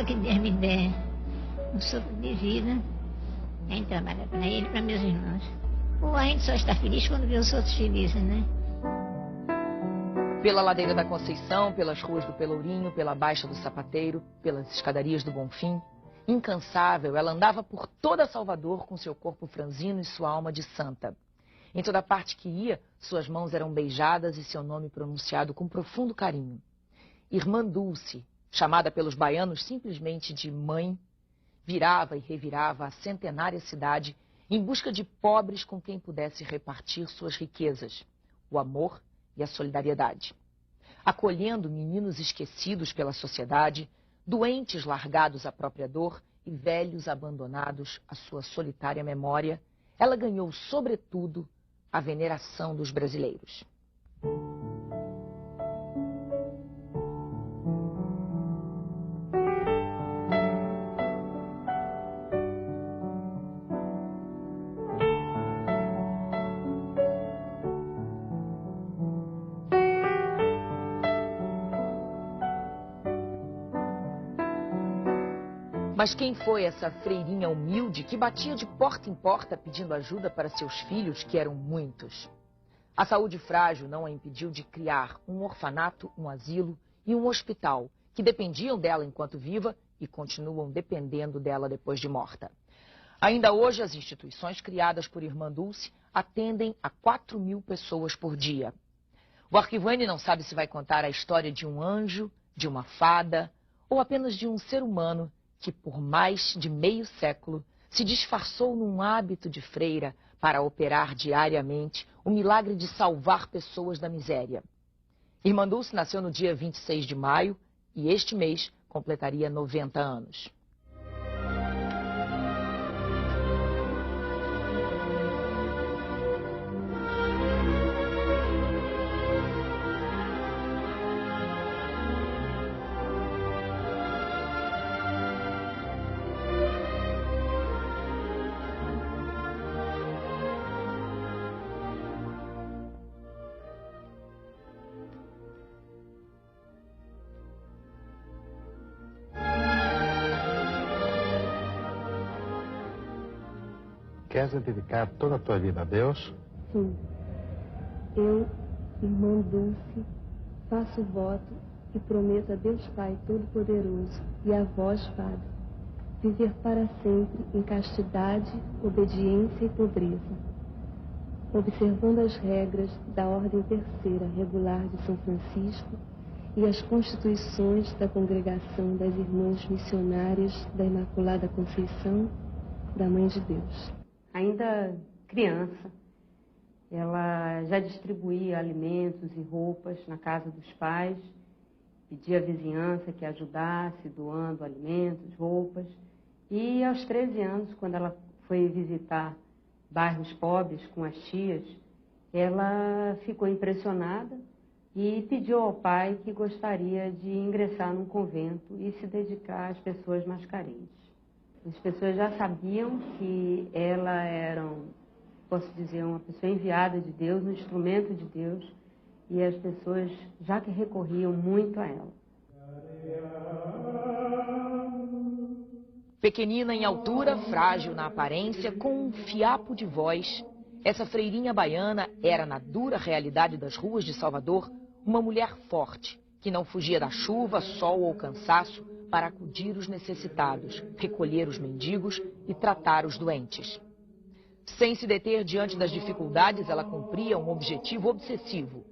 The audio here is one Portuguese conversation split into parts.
que Deus me der um sopro de vida, a gente trabalha para ele e para meus irmãos. Ou a gente só está feliz quando vê os outros felizes, né? Pela ladeira da Conceição, pelas ruas do Pelourinho, pela Baixa do Sapateiro, pelas escadarias do Bonfim, incansável, ela andava por toda Salvador com seu corpo franzino e sua alma de santa. Em toda parte que ia, suas mãos eram beijadas e seu nome pronunciado com profundo carinho. Irmã Dulce, chamada pelos baianos simplesmente de mãe, virava e revirava a centenária cidade em busca de pobres com quem pudesse repartir suas riquezas, o amor e a solidariedade. Acolhendo meninos esquecidos pela sociedade, doentes largados à própria dor e velhos abandonados à sua solitária memória, ela ganhou, sobretudo, a veneração dos brasileiros. Mas quem foi essa freirinha humilde que batia de porta em porta pedindo ajuda para seus filhos, que eram muitos? A saúde frágil não a impediu de criar um orfanato, um asilo e um hospital, que dependiam dela enquanto viva e continuam dependendo dela depois de morta. Ainda hoje, as instituições criadas por Irmã Dulce atendem a 4.000 pessoas por dia. O Arquivo-N não sabe se vai contar a história de um anjo, de uma fada ou apenas de um ser humano que por mais de meio século se disfarçou num hábito de freira para operar diariamente o milagre de salvar pessoas da miséria. Irmã Dulce nasceu no dia 26 de maio e este mês completaria 90 anos. Queres dedicar toda a tua vida a Deus? Sim. Eu, Irmã Dulce, faço voto e prometo a Deus Pai Todo-Poderoso e a vós, Padre, viver para sempre em castidade, obediência e pobreza, observando as regras da Ordem Terceira Regular de São Francisco e as constituições da Congregação das Irmãs Missionárias da Imaculada Conceição da Mãe de Deus. Ainda criança, ela já distribuía alimentos e roupas na casa dos pais, pedia à vizinhança que ajudasse, doando alimentos, roupas. E aos 13 anos, quando ela foi visitar bairros pobres com as tias, ela ficou impressionada e pediu ao pai que gostaria de ingressar num convento e se dedicar às pessoas mais carentes. As pessoas já sabiam que ela era, posso dizer, uma pessoa enviada de Deus, um instrumento de Deus, e as pessoas já que recorriam muito a ela. Pequenina em altura, frágil na aparência, com um fiapo de voz, essa freirinha baiana era, na dura realidade das ruas de Salvador, uma mulher forte, que não fugia da chuva, sol ou cansaço para acudir os necessitados, recolher os mendigos e tratar os doentes. Sem se deter diante das dificuldades, ela cumpria um objetivo obsessivo: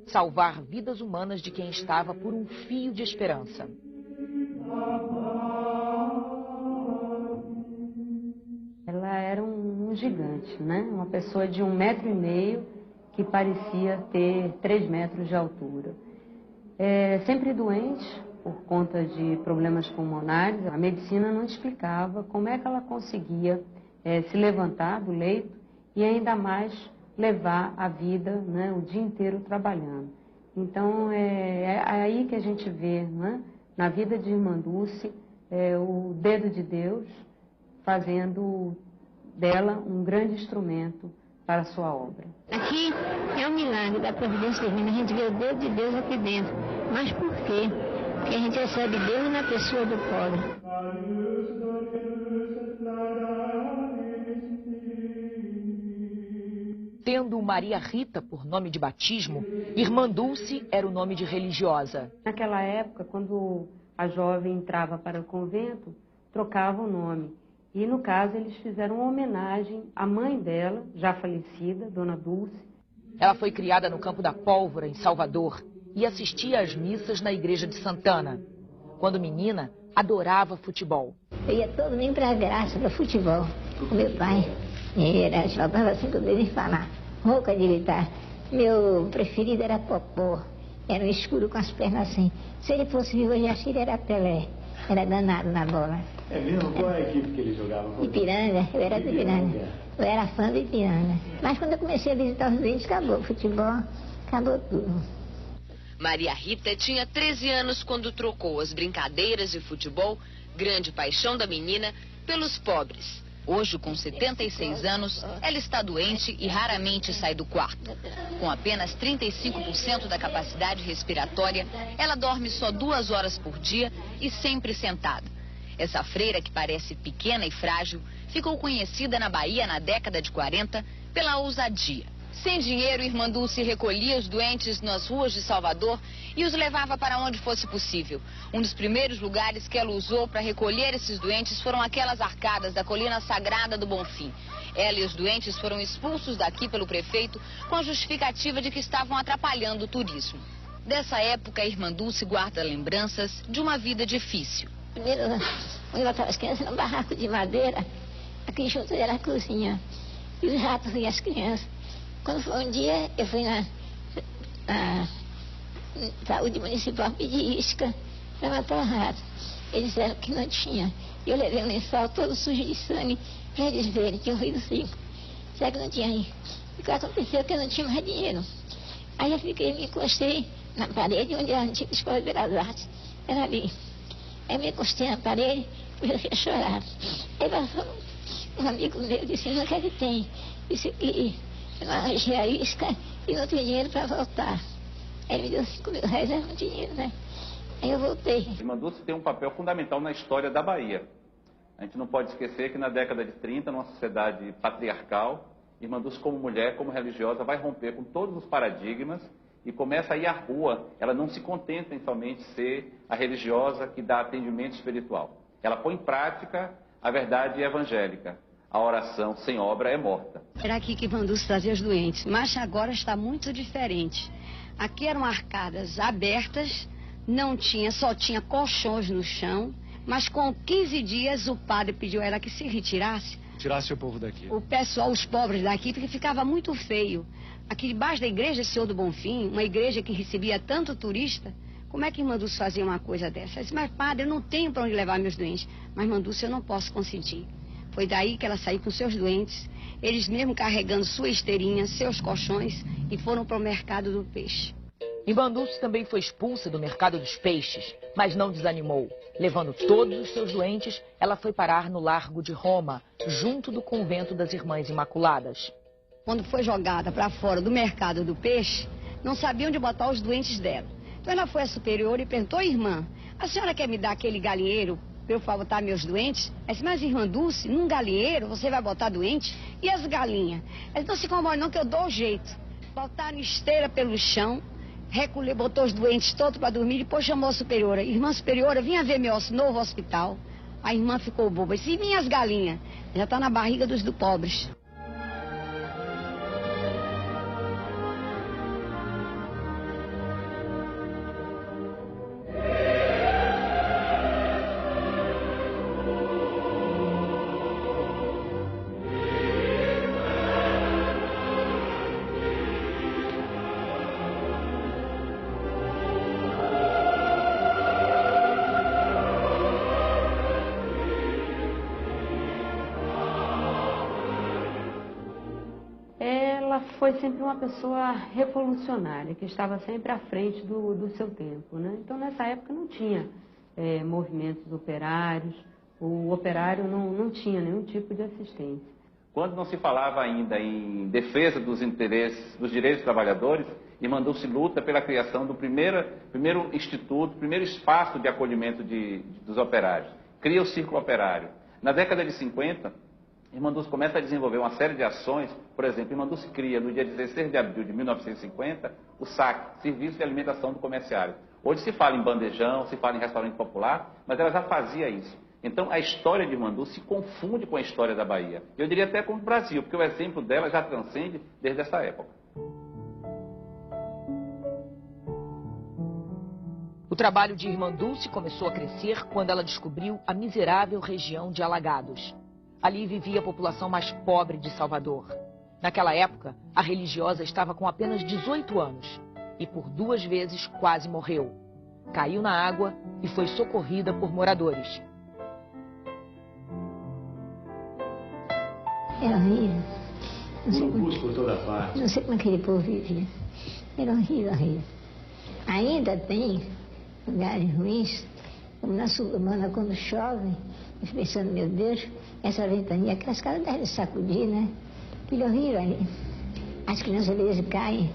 salvar vidas humanas de quem estava por um fio de esperança. Ela era um gigante, né? Uma pessoa de 1,5 metro que parecia ter 3 metros de altura. Sempre doente por conta de problemas pulmonares. A medicina não explicava como é que ela conseguia se levantar do leito e ainda mais levar a vida, né, o dia inteiro trabalhando. Então é aí que a gente vê, né, na vida de Irmã Dulce, o dedo de Deus fazendo dela um grande instrumento para a sua obra. Aqui é um milagre da providência divina, a gente vê o dedo de Deus aqui dentro. Mas por quê? Porque a gente recebe Deus na pessoa do pobre. Tendo Maria Rita por nome de batismo, Irmã Dulce era o nome de religiosa. Naquela época, quando a jovem entrava para o convento, trocava o nome. E, no caso, eles fizeram uma homenagem à mãe dela, já falecida, Dona Dulce. Ela foi criada no Campo da Pólvora, em Salvador, e assistia às missas na igreja de Santana. Quando menina, adorava futebol. Eu ia todo domingo para a graça, para futebol, com meu pai. Era, jogava assim que eu devia falar, rouca de gritar. Meu preferido era Popó, era um escuro com as pernas assim. Se ele fosse vivo, eu já achei que ele era Pelé, era danado na bola. É mesmo? Qual é a equipe que ele jogava? Ipiranga, eu era de Ipiranga. Eu era fã do Ipiranga. Mas quando eu comecei a visitar os doentes, acabou o futebol, acabou tudo. Maria Rita tinha 13 anos quando trocou as brincadeiras de futebol, grande paixão da menina, pelos pobres. Hoje, com 76 anos, ela está doente e raramente sai do quarto. Com apenas 35% da capacidade respiratória, ela dorme só 2 horas por dia e sempre sentada. Essa freira, que parece pequena e frágil, ficou conhecida na Bahia na década de 40 pela ousadia. Sem dinheiro, Irmã Dulce recolhia os doentes nas ruas de Salvador e os levava para onde fosse possível. Um dos primeiros lugares que ela usou para recolher esses doentes foram aquelas arcadas da colina sagrada do Bonfim. Ela e os doentes foram expulsos daqui pelo prefeito com a justificativa de que estavam atrapalhando o turismo. Dessa época, a Irmã Dulce guarda lembranças de uma vida difícil. Primeiro, quando eu botava as crianças num barraco de madeira, aqui junto era a cozinha, e os ratos e as crianças. Quando foi um dia, eu fui na saúde municipal pedir isca para matar o rato. Eles disseram que não tinha. Eu levei um lençol todo sujo de sangue para eles verem que eu fui do circo. Será que não tinha aí? E o que aconteceu que eu não tinha mais dinheiro. Aí eu me encostei na parede onde era a antiga Escola de Belas Artes. Era ali. Aí me encostei na parede e comecei a chorar. Aí passou um amigo meu, disse, não quer que tem. Disse que eu não arranjei a isca e não tinha dinheiro para voltar. Aí ele me deu R$5.000, era muito dinheiro, né? Aí eu voltei. Irmã Dulce tem um papel fundamental na história da Bahia. A gente não pode esquecer que na década de 30, numa sociedade patriarcal, Irmã Dulce, como mulher, como religiosa, vai romper com todos os paradigmas e começa a ir à rua. Ela não se contenta em somente ser a religiosa que dá atendimento espiritual. Ela põe em prática a verdade evangélica. A oração sem obra é morta. Era aqui que Irmã Dulce trazia os doentes, mas agora está muito diferente. Aqui eram arcadas abertas, só tinha colchões no chão, mas com 15 dias o padre pediu a ela que se retirasse. Tirasse o povo daqui. O pessoal, os pobres daqui, porque ficava muito feio. Aqui debaixo da igreja Senhor do Bonfim, uma igreja que recebia tanto turista, como é que Irmã Dulce fazia uma coisa dessa? Ela disse, mas padre, eu não tenho para onde levar meus doentes. Mas Irmã Dulce, eu não posso consentir. Foi daí que ela saiu com seus doentes, eles mesmo carregando sua esteirinha, seus colchões, e foram para o mercado do peixe. Irmã Dulce também foi expulsa do mercado dos peixes, mas não desanimou. Levando todos os seus doentes, ela foi parar no Largo de Roma, junto do convento das Irmãs Imaculadas. Quando foi jogada para fora do mercado do peixe, não sabia onde botar os doentes dela. Então ela foi à superior e perguntou, irmã, a senhora quer me dar aquele galinheiro para eu botar meus doentes? Ela disse, mas Irmã Dulce, num galinheiro você vai botar doente? E as galinhas? Ela disse, não se incomode não que eu dou o jeito. Botaram esteira pelo chão, recolheu, botou os doentes todos para dormir, depois chamou a superiora. Irmã superiora, vinha ver meu novo hospital. A irmã ficou boba, disse, e minhas galinhas? Já está na barriga dos pobres. Foi sempre uma pessoa revolucionária, que estava sempre à frente do seu tempo, né? Então, nessa época não tinha movimentos operários, o operário não tinha nenhum tipo de assistência. Quando não se falava ainda em defesa dos interesses, dos direitos dos trabalhadores, Irmã Dulce luta pela criação do primeiro instituto, primeiro espaço de acolhimento dos operários. cria o Círculo Operário. Na década de 50, Irmã Dulce começa a desenvolver uma série de ações. Por exemplo, Irmã Dulce cria, no dia 16 de abril de 1950, o SAC, Serviço de Alimentação do Comerciário. Hoje se fala em bandejão, se fala em restaurante popular, mas ela já fazia isso. Então, a história de Irmã Dulce se confunde com a história da Bahia. Eu diria até com o Brasil, porque o exemplo dela já transcende desde essa época. O trabalho de Irmã Dulce começou a crescer quando ela descobriu a miserável região de Alagados. Ali vivia a população mais pobre de Salvador. Naquela época, a religiosa estava com apenas 18 anos e por 2 vezes quase morreu. Caiu na água e foi socorrida por moradores. Era horrível. Não sei como aquele povo vivia. Era horrível, horrível. Ainda tem lugares ruins, como na Sul-Humana, quando chove, eu fico pensando, meu Deus, essa ventania, aquelas casas devem sacudir, né? Aquilo horrível ali. As crianças às vezes caem.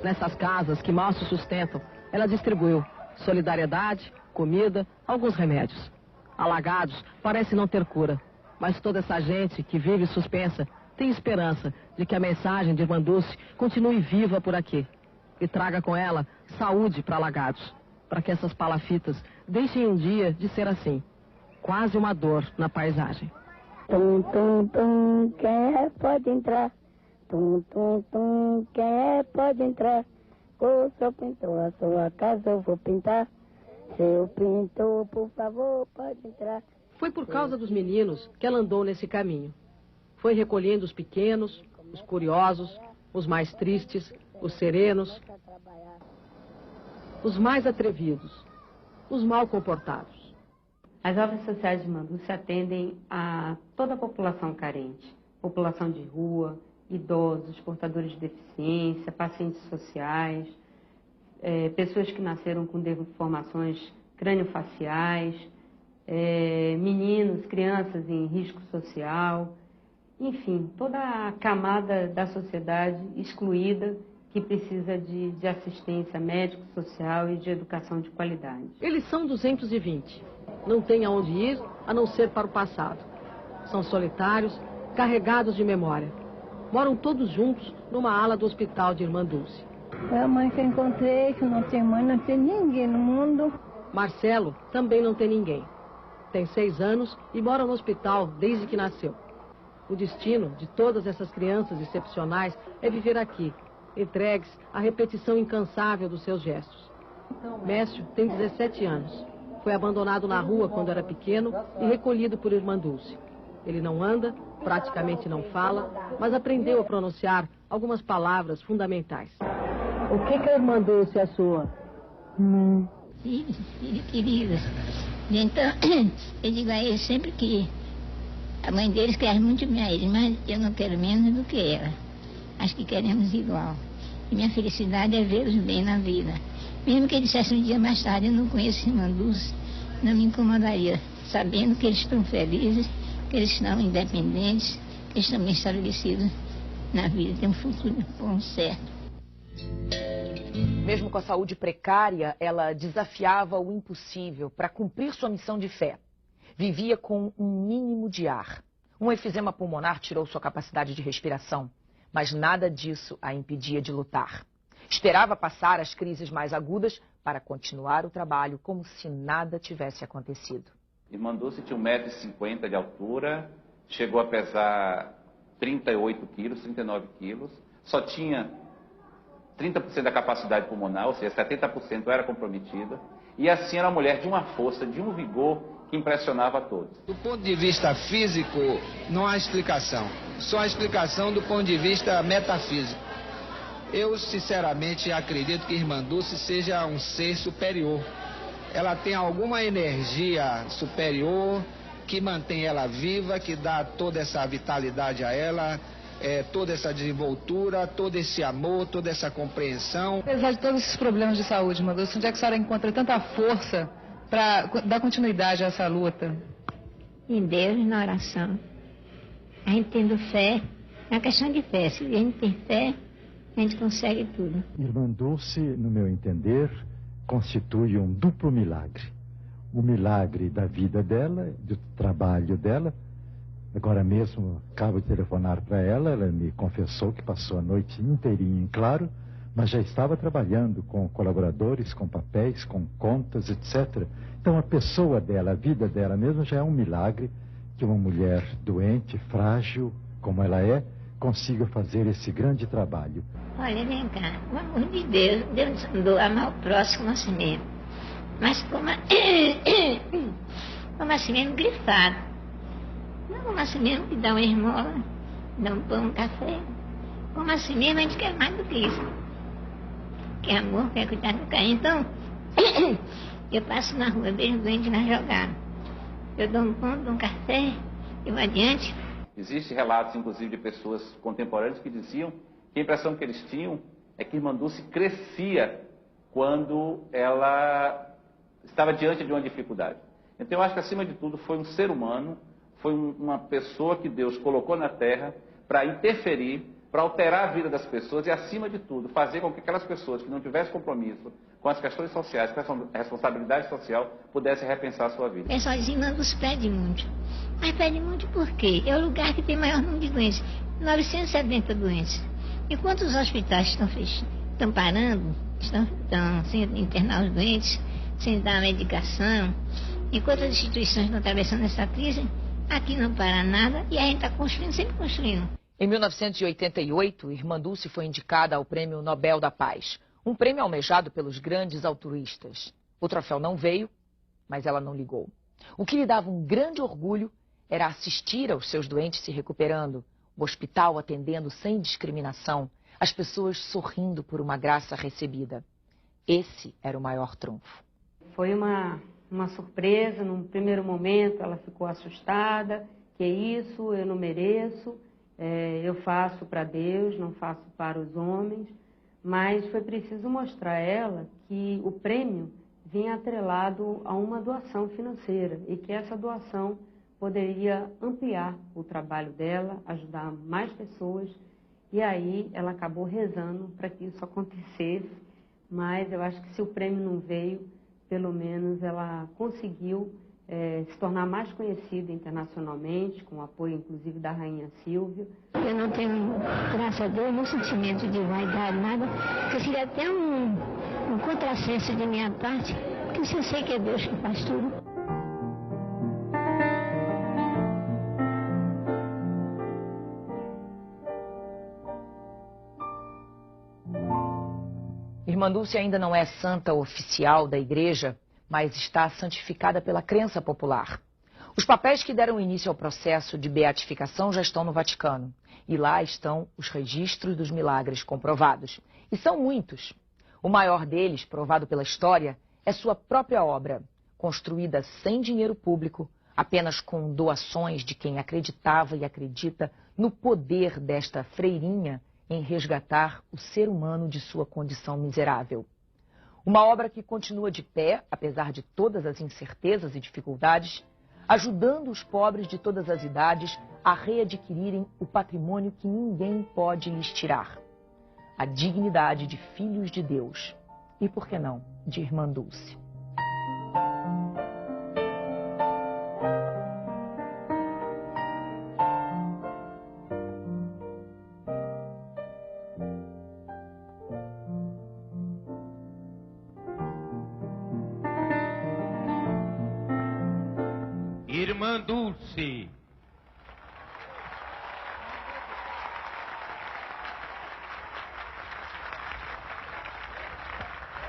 Nessas casas que mal se sustentam, ela distribuiu solidariedade, comida, alguns remédios. Alagados parece não ter cura, mas toda essa gente que vive suspensa tem esperança de que a mensagem de Irmã Dulce continue viva por aqui e traga com ela saúde para Alagados, para que essas palafitas deixem um dia de ser assim, quase uma dor na paisagem. Tum, tum, tum, quem é pode entrar. Tum, tum, tum, quem é pode entrar. O senhor pintou a sua casa, eu vou pintar. Seu pintor, por favor, pode entrar. Foi por causa dos meninos que ela andou nesse caminho. Foi recolhendo os pequenos, os curiosos, os mais tristes, os serenos, os mais atrevidos, os mal comportados. As obras sociais de Irmã Dulce atendem a toda a população carente, população de rua, idosos, portadores de deficiência, pacientes sociais, pessoas que nasceram com deformações crâniofaciais, meninos, crianças em risco social, enfim, toda a camada da sociedade excluída que precisa de assistência médico-social e de educação de qualidade. Eles são 220. Não têm aonde ir, a não ser para o passado. São solitários, carregados de memória. Moram todos juntos numa ala do hospital de Irmã Dulce. É a mãe que eu encontrei, que não tem mãe, não tem ninguém no mundo. Marcelo também não tem ninguém. Tem 6 anos e mora no hospital desde que nasceu. O destino de todas essas crianças excepcionais é viver aqui, entregues à repetição incansável dos seus gestos. Mécio tem 17 anos. Foi abandonado na rua quando era pequeno e recolhido por Irmã Dulce. Ele não anda, praticamente não fala, mas aprendeu a pronunciar algumas palavras fundamentais. O que a Irmã Dulce é sua? Filho querido. Então, eu digo a eles sempre que a mãe deles quer muito bem a eles, mas eu não quero menos do que ela. Acho que queremos igual. E minha felicidade é vê-los bem na vida. Mesmo que eles dissessem um dia mais tarde, eu não conheço Irmã Dulce, não me incomodaria, sabendo que eles estão felizes, que eles estão independentes, que eles estão bem estabelecidos na vida, tem um futuro bom, certo. Mesmo com a saúde precária, ela desafiava o impossível para cumprir sua missão de fé. Vivia com um mínimo de ar. Um efizema pulmonar tirou sua capacidade de respiração, mas nada disso a impedia de lutar. Esperava passar as crises mais agudas para continuar o trabalho como se nada tivesse acontecido. Irmã Dulce tinha 1,50 m de altura, chegou a pesar 38 quilos, 39 quilos, só tinha 30% da capacidade pulmonar, ou seja, 70% era comprometida, e assim era uma mulher de uma força, de um vigor que impressionava a todos. Do ponto de vista físico, não há explicação, só há explicação do ponto de vista metafísico. Eu, sinceramente, acredito que Irmã Dulce seja um ser superior. Ela tem alguma energia superior que mantém ela viva, que dá toda essa vitalidade a ela, toda essa desenvoltura, todo esse amor, toda essa compreensão. Apesar de todos esses problemas de saúde, Irmã Dulce, onde é que a senhora encontra tanta força para dar continuidade a essa luta? Em Deus, na oração. A gente tendo fé, é uma questão de fé. Se a gente tem fé, a gente consegue tudo. Irmã Dulce, no meu entender, constitui um duplo milagre. o milagre da vida dela, do trabalho dela. Agora mesmo acabo de telefonar para ela, ela me confessou que passou a noite inteirinha em claro, mas já estava trabalhando com colaboradores, com papéis, com contas, etc. Então a pessoa dela, a vida dela mesmo já é um milagre que uma mulher doente, frágil, como ela é, consiga fazer esse grande trabalho. Olha, vem cá, o amor de Deus, Deus nos mandou amar o próximo a si mesmo. Mas como assim mesmo grifado. Não como assim mesmo que dá uma esmola, dá um pão, um café. Como assim mesmo a gente quer mais do que isso. Quer amor, quer cuidar do carinho. Então, eu passo na rua, vejo doente na jogada. Eu dou um pão, dou um café, eu vou adiante. Existem relatos, inclusive, de pessoas contemporâneas que diziam que a impressão que eles tinham é que Irmã Dulce crescia quando ela estava diante de uma dificuldade. Então eu acho que, acima de tudo, foi um ser humano, foi uma pessoa que Deus colocou na Terra para interferir, para alterar a vida das pessoas e, acima de tudo, fazer com que aquelas pessoas que não tivessem compromisso com as questões sociais, com a responsabilidade social, pudessem repensar a sua vida. O pessoal diz, Irmã Dulce pede muito. Mas pede muito por quê? É o lugar que tem maior número de doentes. 970 doentes. Enquanto os hospitais estão parando, estão sem internar os doentes, sem dar medicação, enquanto as instituições estão atravessando essa crise, aqui não para nada e a gente está construindo, sempre construindo. Em 1988, Irmã Dulce foi indicada ao Prêmio Nobel da Paz, um prêmio almejado pelos grandes altruístas. O troféu não veio, mas ela não ligou. O que lhe dava um grande orgulho era assistir aos seus doentes se recuperando, o hospital atendendo sem discriminação, as pessoas sorrindo por uma graça recebida. Esse era o maior trunfo. Foi uma surpresa, num primeiro momento ela ficou assustada, que isso, eu não mereço, eu faço para Deus, não faço para os homens, mas foi preciso mostrar a ela que o prêmio vinha atrelado a uma doação financeira e que essa doação poderia ampliar o trabalho dela, ajudar mais pessoas, e aí ela acabou rezando para que isso acontecesse, mas eu acho que se o prêmio não veio, pelo menos ela conseguiu se tornar mais conhecida internacionalmente, com o apoio inclusive da Rainha Sílvia. Eu não tenho, graças a Deus, um sentimento de vaidade, nada, porque seria até um contrassenso de minha parte, porque eu sei que é Deus que faz tudo. Irmã Dulce ainda não é santa oficial da Igreja, mas está santificada pela crença popular. Os papéis que deram início ao processo de beatificação já estão no Vaticano. E lá estão os registros dos milagres comprovados. E são muitos. O maior deles, provado pela história, é sua própria obra, construída sem dinheiro público, apenas com doações de quem acreditava e acredita no poder desta freirinha em resgatar o ser humano de sua condição miserável. Uma obra que continua de pé, apesar de todas as incertezas e dificuldades, ajudando os pobres de todas as idades a readquirirem o patrimônio que ninguém pode lhes tirar. A dignidade de filhos de Deus. E, por que não, de Irmã Dulce. Irmã Dulce.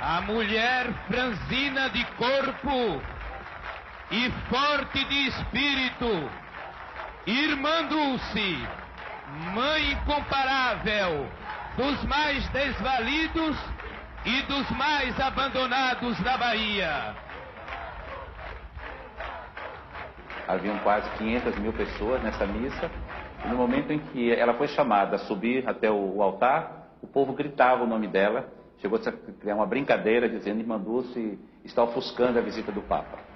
A mulher franzina de corpo e forte de espírito, Irmã Dulce, mãe incomparável dos mais desvalidos e dos mais abandonados da Bahia. Haviam quase 500 mil pessoas nessa missa, e no momento em que ela foi chamada a subir até o altar, o povo gritava o nome dela, chegou a criar uma brincadeira dizendo: Irmã Dulce está ofuscando a visita do Papa.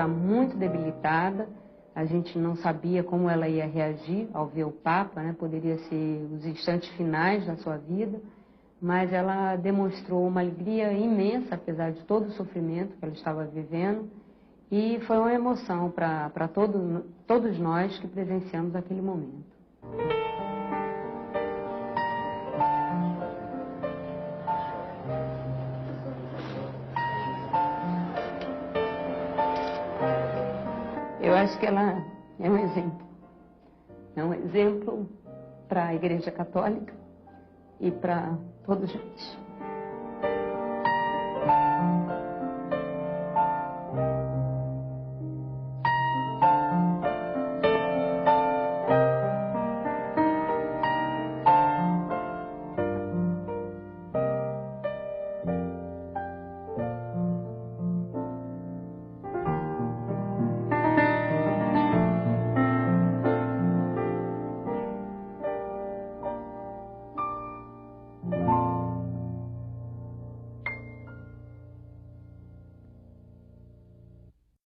já muito debilitada. A gente não sabia como ela ia reagir ao ver o Papa, né? Poderia ser os instantes finais da sua vida, mas ela demonstrou uma alegria imensa, apesar de todo o sofrimento que ela estava vivendo, e foi uma emoção para todos nós que presenciamos aquele momento. Eu acho que ela é um exemplo. É um exemplo para a Igreja Católica e para todos nós.